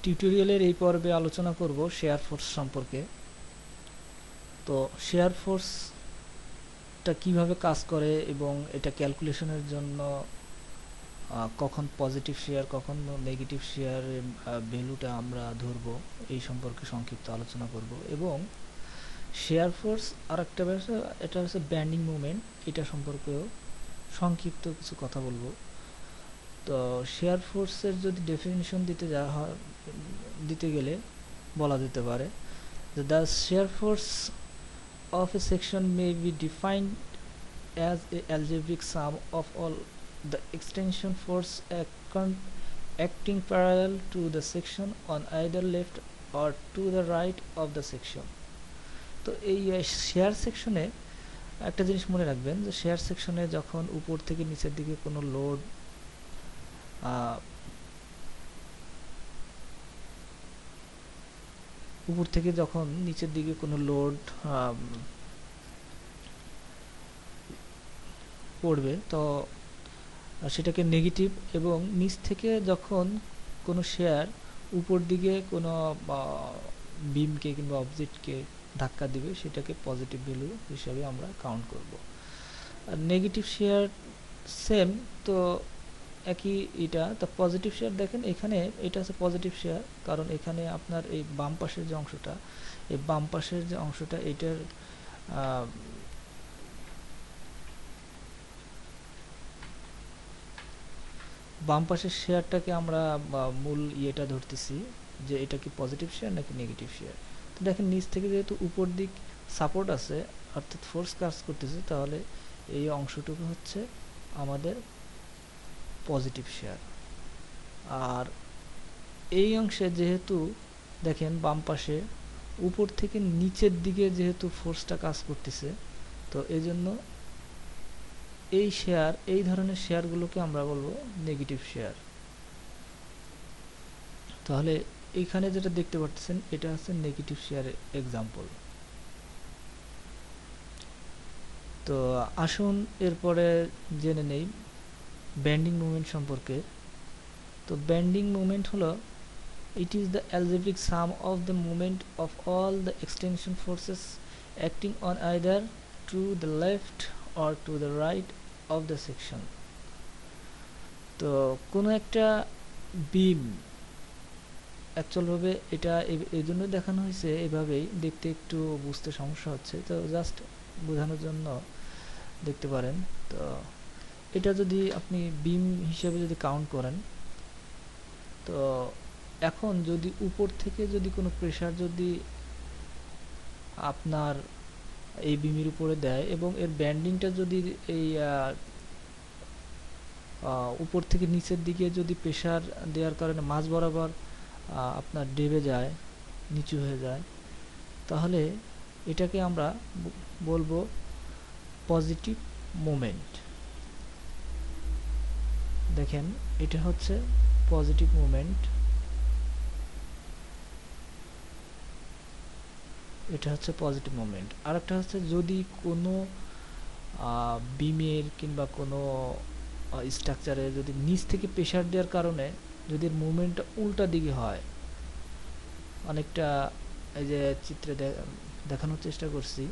টিউটোরিয়ালের এই পর্বে আলোচনা করব শেয়ার ফোর্স সম্পর্কে। তো শেয়ার ফোর্সটা কিভাবে কাজ করে এবং এটা ক্যালকুলেশনের জন্য কখন পজিটিভ শেয়ার কখন নেগেটিভ শেয়ারের ভ্যালুটা আমরা ধরবো এই সম্পর্কে সংক্ষিপ্ত আলোচনা করব। এবং শেয়ার ফোর্স আরেকটা বিষয়, এটা হচ্ছে ব্যান্ডিং মুভমেন্ট, এটা সম্পর্কেও সংক্ষিপ্ত কিছু কথা বলবো। তো শেয়ার ফোর্সের যদি ডেফিনিশন দিতে গেলে বলা যেতে পারে যে the shear force of a section may be defined as a algebraic sum of all the extension force acting parallel to the section on either left or to the right of the section. তো এই share সেকশনে একটা জিনিস মনে রাখবেন যে share সেকশনে যখন উপর থেকে নিচের দিকে কোনো লোড উপর থেকে যখন নিচের দিকে কোনো লোড পড়বে তো সেটাকে নেগেটিভ, এবং নিচ থেকে যখন কোনো শেয়ার উপর দিকে কোনো বিমকে কিংবা অবজেক্টকে ধাক্কা দিবে সেটাকে পজিটিভ ভ্যালু হিসাবে আমরা কাউন্ট করব। আর নেগেটিভ শেয়ার সেম, তো একই এটা। তো পজিটিভ শেয়ার দেখেন এখানে এটা হচ্ছে পজিটিভ শেয়ার, কারণ এখানে আপনার এই বাম পাশের যে অংশটা, এই বাম পাশের যে অংশটা এটার বাম পাশের শেয়ারটাকে আমরা মূল ইয়েটা ধরতেছি যে এটা কি পজিটিভ শেয়ার নাকি নেগেটিভ শেয়ার। তো দেখেন নিচ থেকে যেহেতু উপর দিক সাপোর্ট আছে অর্থাৎ ফোর্স কাজ করতেছে, তাহলে এই অংশটুকু হচ্ছে আমাদের পজিটিভ শেয়ার। আর এই অংশে যেহেতু দেখেন বাম পাশে উপর থেকে নিচের দিকে যেহেতু ফোর্সটা কাজ করতেছে, তো এই জন্য এই ধরনের শেয়ারগুলোকে আমরা বলবো নেগেটিভ শেয়ার। তাহলে এইখানে যেটা দেখতে পাচ্ছেন এটা হচ্ছে নেগেটিভ শেয়ারের এক্সাম্পল। তো আসুন এরপরে জেনে নেই বেন্ডিং মুভমেন্ট সম্পর্কে। তো বেন্ডিং মুভমেন্ট হলো it is the algebraic sum of the moment of all the extension forces acting on either to the left or to the right of the section. তো কোনো একটা বিম অ্যাকচুয়ালভাবে এটা এই জন্য দেখানো হয়েছে, এভাবেই দেখতে একটু বুঝতে সমস্যা হচ্ছে, তো জাস্ট বোঝানোর জন্য দেখতে পারেন। তো এটা যদি আপনি বিম হিসেবে যদি কাউন্ট করেন, তো এখন যদি উপর থেকে যদি কোনো প্রেসার যদি আপনার এই বিমের উপরে দেয় এবং এর ব্যান্ডিংটা যদি এই উপর থেকে নিচের দিকে যদি প্রেসার দেওয়ার কারণে মাঝ বরাবর আপনার ডেবে যায়, নিচু হয়ে যায়, তাহলে এটাকে আমরা বলবো পজিটিভ মোমেন্ট। দেখেন এটা হচ্ছে পজিটিভ মোমেন্ট, এটা হচ্ছে পজিটিভ মোমেন্ট। আরেকটা হচ্ছে যদি কোনো বিমের কিংবা কোনো স্ট্রাকচারে যদি নিচ থেকে প্রেসার দেওয়ার কারণে যদি মুভমেন্টটা উল্টা দিকে হয়, অনেকটা এই যে চিত্রে দেখানোর চেষ্টা করছি,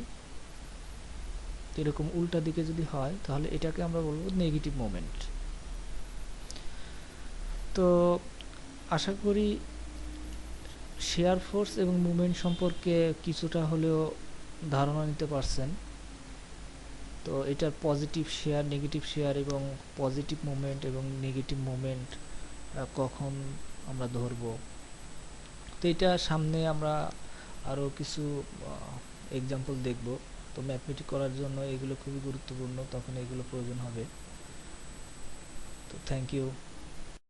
এরকম উল্টা দিকে যদি হয় তাহলে এটাকে আমরা বলবো নেগেটিভ মোমেন্ট। তো আশা করি শেয়ার ফোর্স এবং মুভমেন্ট সম্পর্কে কিছুটা হলেও ধারণা নিতে পারছেন। তো এটার পজিটিভ শেয়ার, নেগেটিভ শেয়ার এবং পজিটিভ মুভমেন্ট এবং নেগেটিভ মুভমেন্ট কখন আমরা ধরব, তো এটা সামনে আমরা আরও কিছু এক্সাম্পল দেখব। তো ম্যাথমেটিক করার জন্য এগুলো খুবই গুরুত্বপূর্ণ, তখন এগুলো প্রয়োজন হবে। তো থ্যাংক ইউ।